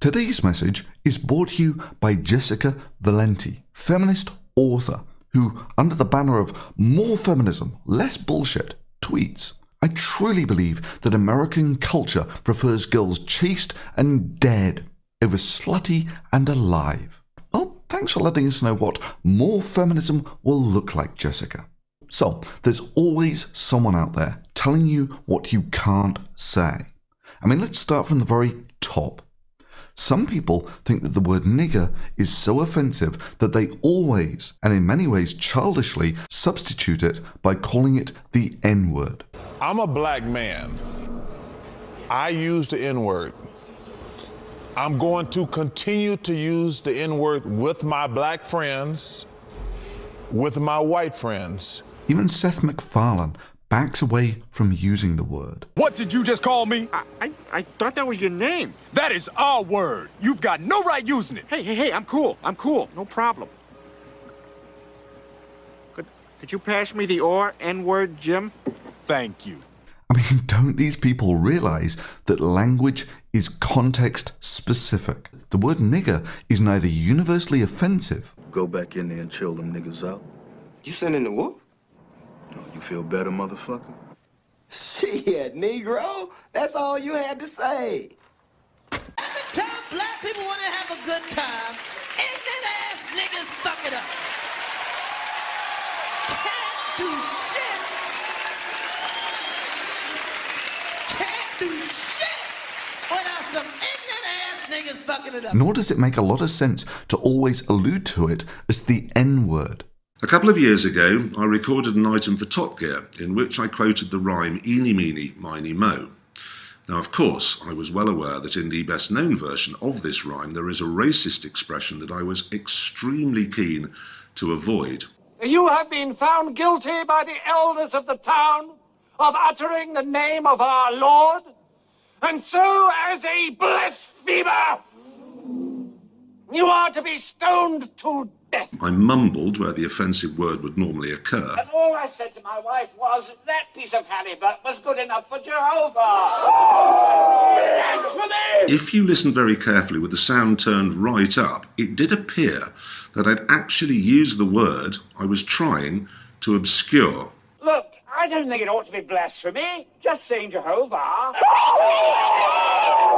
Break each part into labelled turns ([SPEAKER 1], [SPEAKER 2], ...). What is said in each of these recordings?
[SPEAKER 1] Today's message is brought to you by Jessica Valenti, feminist author, who, under the banner of more feminism, less bullshit, tweets, "I truly believe that American culture prefers girls chaste and dead over slutty and alive." Well, thanks for letting us know what more feminism will look like, Jessica. So, there's always someone out there telling you what you can't say. I mean, let's start from the very top. Some people think that the word nigger is so offensive that they always, and in many ways childishly, substitute it by calling it the N-word.
[SPEAKER 2] I'm a black man. I use the N-word. I'm going to continue to use the N-word with my black friends, with my white friends.
[SPEAKER 1] Even Seth MacFarlane backs away from using the word.
[SPEAKER 3] What did you just call me?
[SPEAKER 4] I thought that was your name.
[SPEAKER 3] That is our word. You've got no right using it.
[SPEAKER 4] Hey, I'm cool. No problem. Could you pass me the N-word, Jim?
[SPEAKER 3] Thank you.
[SPEAKER 1] I mean, don't these people realize that language is context specific? The word nigger is neither universally offensive.
[SPEAKER 5] Go back in there and chill them niggas out.
[SPEAKER 6] You sending the what?
[SPEAKER 5] You feel better, motherfucker?
[SPEAKER 6] Shit, Negro. That's all you had to say.
[SPEAKER 7] Every time black people want to have a good time, ignorant ass niggas fuck it up. Can't do shit. Can't do shit without some ignorant ass niggas fucking it up.
[SPEAKER 1] Nor does it make a lot of sense to always allude to it as the N-word.
[SPEAKER 8] A couple of years ago, I recorded an item for Top Gear in which I quoted the rhyme "Eeny, meeny, miny, mo." Now, of course, I was well aware that in the best-known version of this rhyme there is a racist expression that I was extremely keen to avoid.
[SPEAKER 9] You have been found guilty by the elders of the town of uttering the name of our Lord, and so as a blasphemer, you are to be stoned to death.
[SPEAKER 8] I mumbled where the offensive word would normally occur.
[SPEAKER 9] And all I said to my wife was, that piece of halibut was good enough for Jehovah. Blasphemy!
[SPEAKER 8] If you listen very carefully with the sound turned right up, it did appear that I'd actually used the word I was trying to obscure.
[SPEAKER 9] Look, I don't think it ought to be blasphemy. Just saying Jehovah.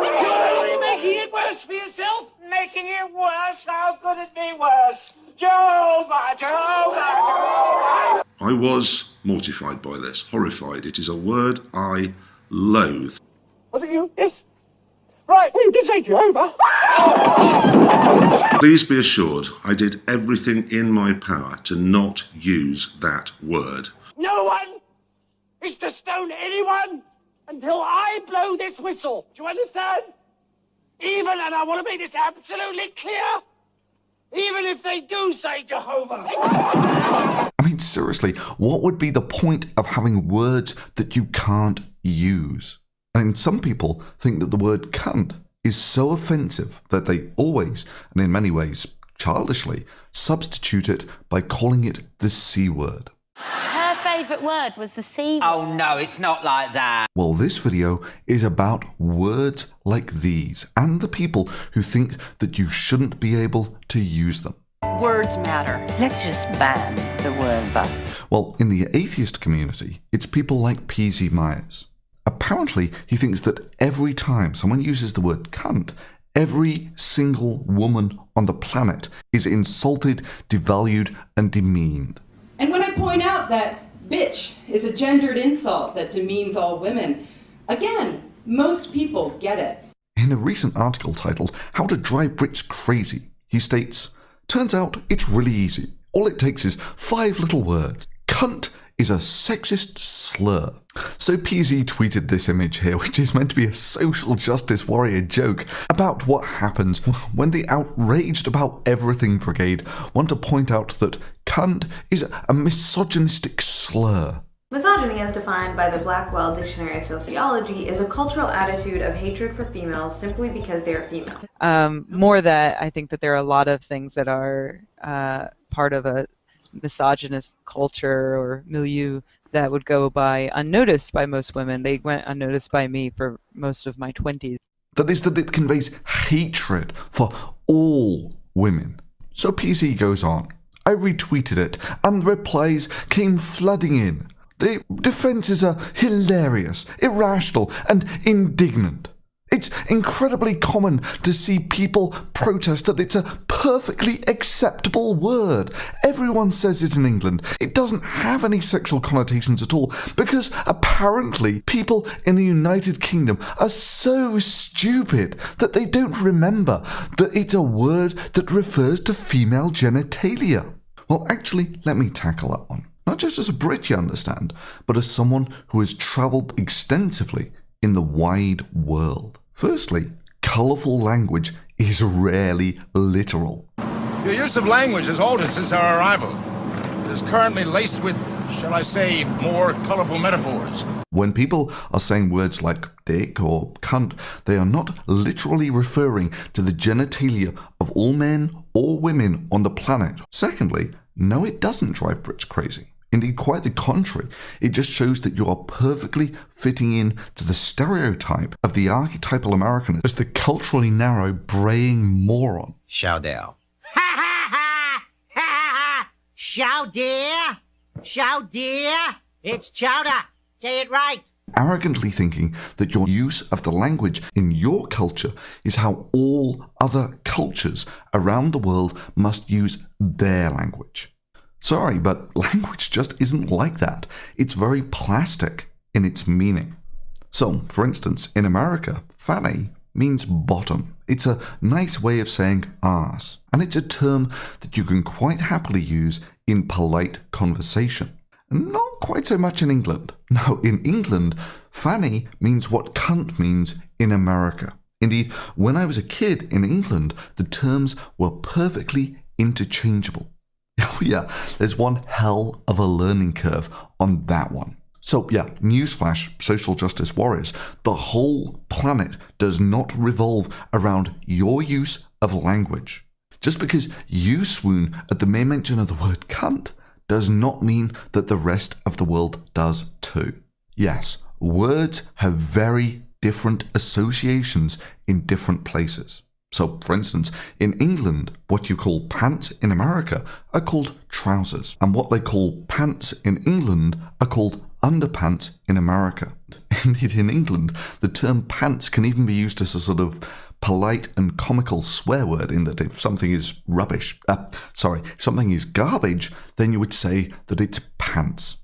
[SPEAKER 9] You're only making it worse for yourself. Making it worse? How could it be worse? Jehovah, Jehovah, Jehovah.
[SPEAKER 8] I was mortified by this, horrified. It is a word I loathe.
[SPEAKER 9] Was it you? Yes. Right, well, you did say Jehovah.
[SPEAKER 8] Please be assured I did everything in my power to not use that word.
[SPEAKER 9] No one is to stone anyone until I blow this whistle. Do you understand? Even, and I want to make this absolutely clear, even if they do say Jehovah.
[SPEAKER 1] I mean, seriously, what would be the point of having words that you can't use? I mean, some people think that the word cunt is so offensive that they always, and in many ways childishly, substitute it by calling it the C word.
[SPEAKER 10] Her favourite word was the C word.
[SPEAKER 7] Oh no, it's not like that.
[SPEAKER 1] Well, this video is about words like these and the people who think that you shouldn't be able to use them.
[SPEAKER 11] Words matter.
[SPEAKER 12] Let's just ban the word bust.
[SPEAKER 1] Well, in the atheist community, it's people like PZ Myers. Apparently, he thinks that every time someone uses the word cunt, every single woman on the planet is insulted, devalued, and demeaned.
[SPEAKER 13] And when I point out that bitch is a gendered insult that demeans all women, again, most people get it.
[SPEAKER 1] In a recent article titled "How to Drive Brits Crazy," he states, "Turns out it's really easy. All it takes is 5 little words. Cunt is a sexist slur." So PZ tweeted this image here, which is meant to be a social justice warrior joke about what happens when the outraged about everything brigade want to point out that cunt is a misogynistic slur.
[SPEAKER 14] Misogyny, as defined by the Blackwell Dictionary of Sociology, is a cultural attitude of hatred for females simply because they are female.
[SPEAKER 15] More that I think that there are a lot of things that are part of a misogynist culture or milieu that would go by unnoticed by most women. They went unnoticed by me for most of my 20s.
[SPEAKER 1] That is, that it conveys hatred for all women. So PC goes on. I retweeted it, and the replies came flooding in. The defences are hilarious, irrational, and indignant. It's incredibly common to see people protest that it's a perfectly acceptable word. Everyone says it in England. It doesn't have any sexual connotations at all, because apparently people in the United Kingdom are so stupid that they don't remember that it's a word that refers to female genitalia. Well, actually, let me tackle that one. Not just as a Brit, you understand, but as someone who has travelled extensively in the wide world. Firstly, colourful language is rarely literal.
[SPEAKER 11] The use of language has altered since our arrival. It is currently laced with, shall I say, more colourful metaphors.
[SPEAKER 1] When people are saying words like dick or cunt, they are not literally referring to the genitalia of all men or women on the planet. Secondly, no, it doesn't drive Brits crazy. Indeed, quite the contrary. It just shows that you are perfectly fitting in to the stereotype of the archetypal American as the culturally narrow, braying moron.
[SPEAKER 16] Chow down.
[SPEAKER 7] Chow dear! Chow dear! It's chowder! Say it right!
[SPEAKER 1] Arrogantly thinking that your use of the language in your culture is how all other cultures around the world must use their language. Sorry, but language just isn't like that. It's very plastic in its meaning. So, for instance, in America, fanny means bottom. It's a nice way of saying arse, and it's a term that you can quite happily use in polite conversation. Not quite so much in England. No, in England, fanny means what cunt means in America. Indeed, when I was a kid in England, the terms were perfectly interchangeable. Oh yeah, there's one hell of a learning curve on that one. So yeah, newsflash, social justice warriors, the whole planet does not revolve around your use of language. Just because you swoon at the mere mention of the word cunt does not mean that the rest of the world does too. Yes, words have very different associations in different places. So, for instance, in England, what you call pants in America are called trousers, and what they call pants in England are called underpants in America. Indeed, in England, the term pants can even be used as a sort of polite and comical swear word, in that if something is something is garbage, then you would say that it's pants.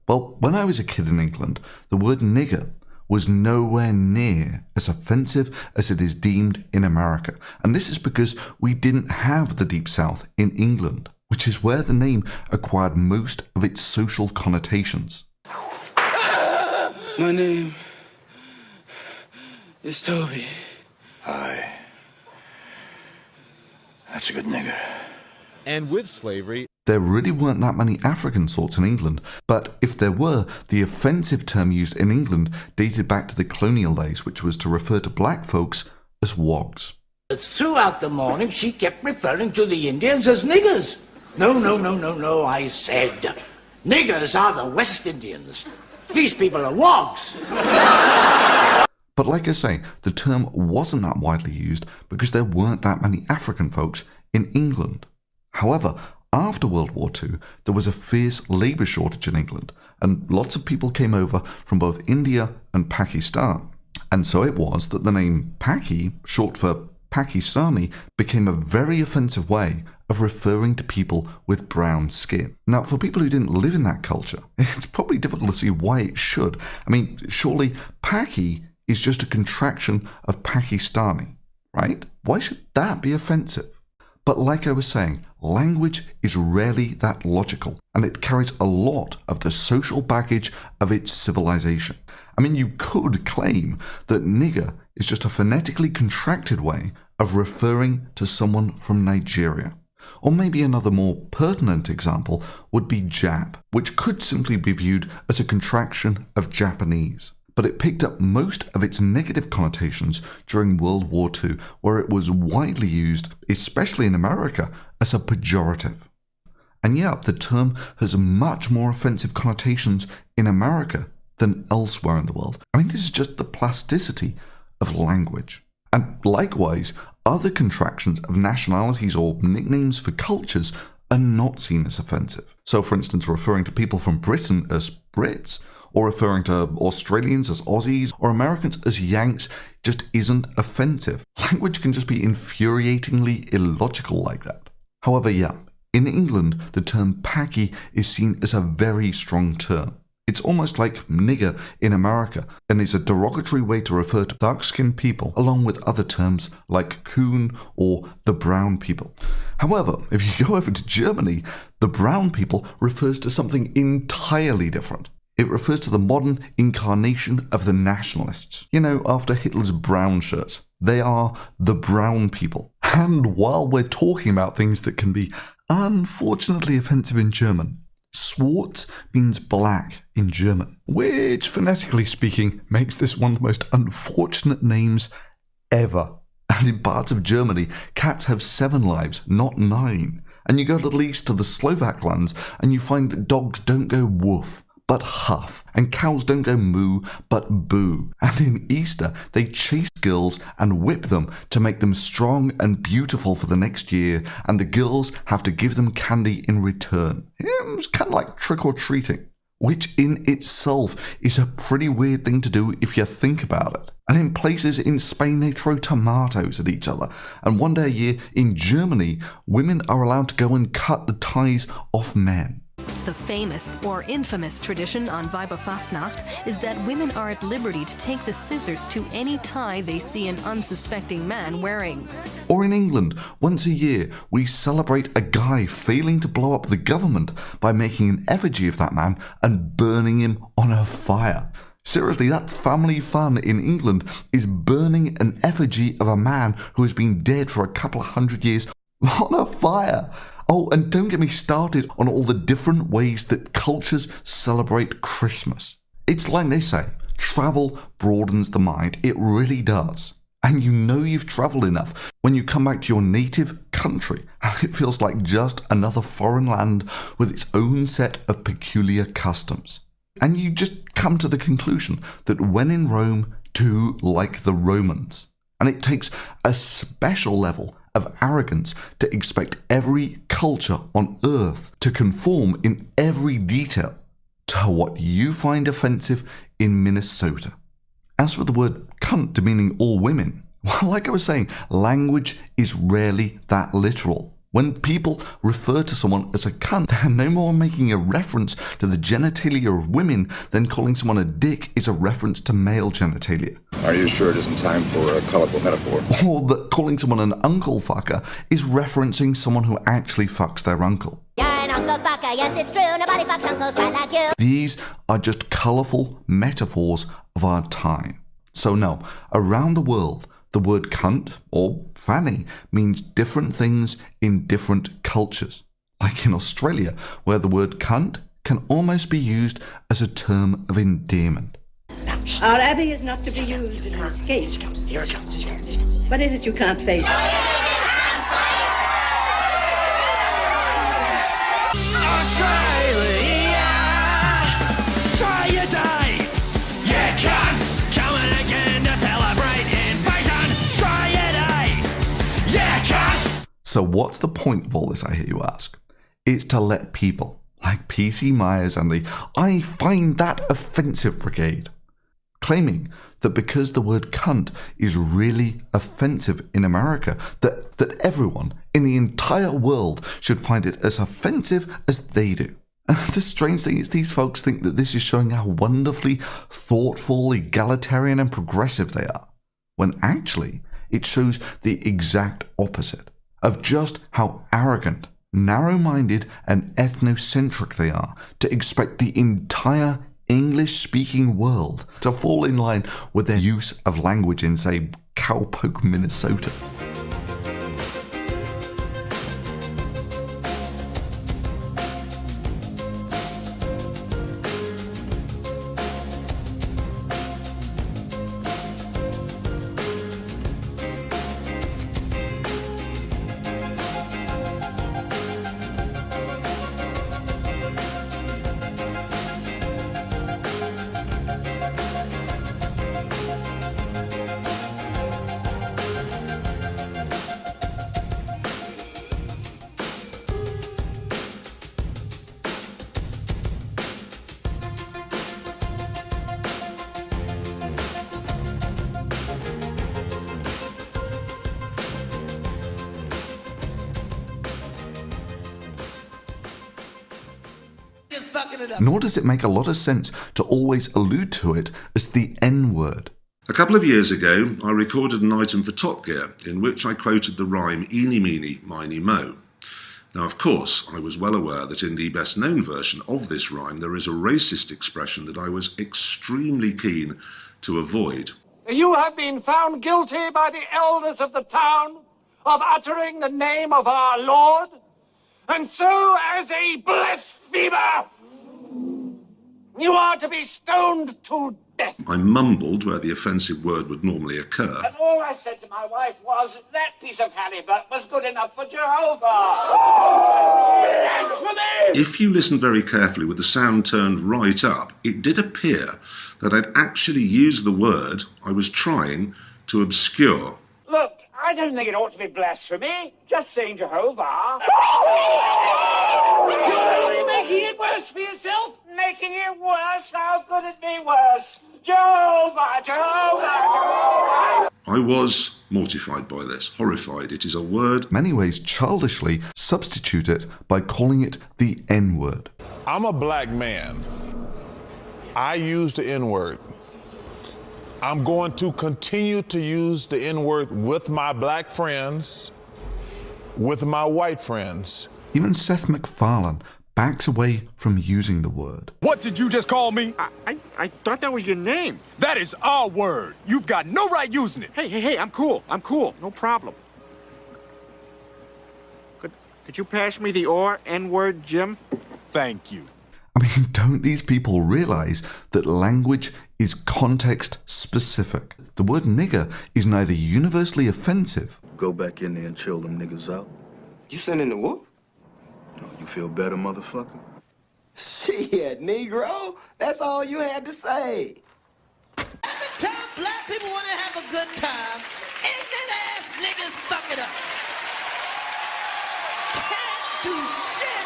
[SPEAKER 1] Well, when I was a kid in England, the word nigger was nowhere near as offensive as it is deemed in America. And this is because we didn't have the Deep South in England, which is where the name acquired most of its social connotations.
[SPEAKER 17] My name is Toby.
[SPEAKER 5] Hi. That's a good nigger.
[SPEAKER 18] And with slavery,
[SPEAKER 1] there really weren't that many African sorts in England, but if there were, the offensive term used in England dated back to the colonial days, which was to refer to black folks as wogs.
[SPEAKER 19] Throughout the morning, she kept referring to the Indians as niggers. No, I said. Niggers are the West Indians. These people are wogs.
[SPEAKER 1] But like I say, the term wasn't that widely used because there weren't that many African folks in England. However, after World War II, there was a fierce labour shortage in England, and lots of people came over from both India and Pakistan. And so it was that the name Paki, short for Pakistani, became a very offensive way of referring to people with brown skin. Now, for people who didn't live in that culture, it's probably difficult to see why it should. I mean, surely Paki is just a contraction of Pakistani, right? Why should that be offensive? But like I was saying, language is rarely that logical, and it carries a lot of the social baggage of its civilization. I mean, you could claim that nigger is just a phonetically contracted way of referring to someone from Nigeria. Or maybe another more pertinent example would be Jap, which could simply be viewed as a contraction of Japanese. But it picked up most of its negative connotations during World War II, where it was widely used, especially in America, as a pejorative. And yet, the term has much more offensive connotations in America than elsewhere in the world. I mean, this is just the plasticity of language. And likewise, other contractions of nationalities or nicknames for cultures are not seen as offensive. So, for instance, referring to people from Britain as Brits, or referring to Australians as Aussies, or Americans as Yanks just isn't offensive. Language can just be infuriatingly illogical like that. However, yeah, in England, the term packy is seen as a very strong term. It's almost like nigger in America, and is a derogatory way to refer to dark-skinned people, along with other terms like coon or the brown people. However, if you go over to Germany, the brown people refers to something entirely different. It refers to the modern incarnation of the nationalists. You know, after Hitler's brown shirts. They are the brown people. And while we're talking about things that can be unfortunately offensive in German, Schwarz means black in German, which phonetically speaking makes this one of the most unfortunate names ever. And in parts of Germany, cats have 7 lives, not 9. And you go a little east to the Slovak lands and you find that dogs don't go woof, but huff, and cows don't go moo, but boo. And in Easter, they chase girls and whip them to make them strong and beautiful for the next year, and the girls have to give them candy in return. It's kind of like trick-or-treating, which in itself is a pretty weird thing to do if you think about it. And in places in Spain, they throw tomatoes at each other. And one day a year in Germany, women are allowed to go and cut the ties off men.
[SPEAKER 16] The famous or infamous tradition on Weiberfastnacht is that women are at liberty to take the scissors to any tie they see an unsuspecting man wearing.
[SPEAKER 1] Or in England, once a year, we celebrate a guy failing to blow up the government by making an effigy of that man and burning him on a fire. Seriously, that's family fun in England, is burning an effigy of a man who has been dead for a couple of 100 years on a fire. Oh, and don't get me started on all the different ways that cultures celebrate Christmas. It's like they say, travel broadens the mind. It really does. And you know you've travelled enough when you come back to your native country and it feels like just another foreign land with its own set of peculiar customs. And you just come to the conclusion that when in Rome, do like the Romans. And it takes a special level of arrogance to expect every culture on earth to conform in every detail to what you find offensive in Minnesota. As for the word cunt demeaning all women, well, like I was saying, language is rarely that literal. When people refer to someone as a cunt, they're no more making a reference to the genitalia of women than calling someone a dick is a reference to male genitalia.
[SPEAKER 11] Are you sure it isn't time for a colorful metaphor?
[SPEAKER 1] Or that calling someone an uncle fucker is referencing someone who actually fucks their uncle.
[SPEAKER 17] You're an uncle fucker, yes it's true, nobody fucks uncles quite like you.
[SPEAKER 1] These are just colourful metaphors of our time. So no, around the world, the word cunt or fanny means different things in different cultures. Like in Australia, where the word cunt can almost be used as a term of endearment.
[SPEAKER 20] Our abbey is not to be used in this case.
[SPEAKER 17] Here it comes.
[SPEAKER 20] What is it you can't face?
[SPEAKER 7] Australia, try your day. You can't coming again to celebrate invasion. Try your day. You can't.
[SPEAKER 1] So what's the point of all this, I hear you ask? It's to let people like PC Myers and the I find that offensive brigade claiming that because the word cunt is really offensive in America, that everyone in the entire world should find it as offensive as they do. And the strange thing is these folks think that this is showing how wonderfully thoughtful, egalitarian and progressive they are, when actually it shows the exact opposite of just how arrogant, narrow-minded and ethnocentric they are to expect the entire English-speaking world to fall in line with their use of language in, say, Cowpoke, Minnesota.
[SPEAKER 7] fucking it up.
[SPEAKER 1] Nor does it make a lot of sense to always allude to it as the N-word.
[SPEAKER 8] A couple of years ago, I recorded an item for Top Gear in which I quoted the rhyme "Eeny, meeny, miny, mo." Now, of course, I was well aware that in the best-known version of this rhyme there is a racist expression that I was extremely keen to avoid.
[SPEAKER 9] You have been found guilty by the elders of the town of uttering the name of our Lord, and so as a blasphemer, you are to be stoned to death.
[SPEAKER 8] I mumbled where the offensive word would normally occur.
[SPEAKER 19] And all I said to my wife was, that piece of halibut was good enough for Jehovah. Blasphemy!
[SPEAKER 8] If you listened very carefully with the sound turned right up, it did appear that I'd actually used the word I was trying to obscure.
[SPEAKER 19] Look, I don't think it ought to be blasphemy. Just saying Jehovah.
[SPEAKER 7] You're making it worse for yourself.
[SPEAKER 19] Making it worse? How could it be worse? Jehovah, Jehovah, Jehovah.
[SPEAKER 8] I was mortified by this, horrified. It is a word.
[SPEAKER 1] Many ways childishly substitute it by calling it the N-word.
[SPEAKER 2] I'm a black man. I use the N-word. I'm going to continue to use the N-word with my black friends, with my white friends.
[SPEAKER 1] Even Seth MacFarlane backs away from using the word.
[SPEAKER 3] What did you just call me?
[SPEAKER 4] I thought that was your name.
[SPEAKER 3] That is our word. You've got no right using it.
[SPEAKER 4] Hey, I'm cool. No problem. Could you pass me the N-word, Jim?
[SPEAKER 3] Thank you.
[SPEAKER 1] I mean, don't these people realize that language is context specific? The word nigger is neither universally offensive.
[SPEAKER 5] Go back in there and chill them niggas out.
[SPEAKER 6] You sending the whoop?
[SPEAKER 5] You feel better, motherfucker?
[SPEAKER 6] Shit, Negro. That's all you had to say.
[SPEAKER 7] Every time black people want to have a good time, ignorant ass niggas fuck it up. Can't do shit.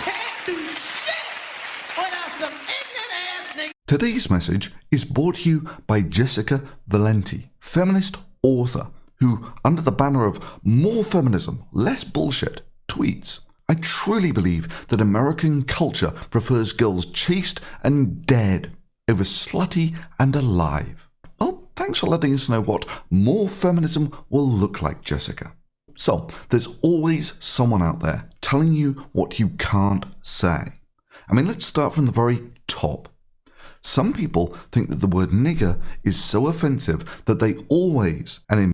[SPEAKER 7] Can't do shit without some ignorant ass niggas.
[SPEAKER 1] Today's message is brought to you by Jessica Valenti, feminist author, who, under the banner of more feminism, less bullshit, tweets, "I truly believe that American culture prefers girls chaste and dead over slutty and alive." Well, thanks for letting us know what more feminism will look like, Jessica. So, there's always someone out there telling you what you can't say. I mean, let's start from the very top. Some people think that the word nigger is so offensive that they always, and in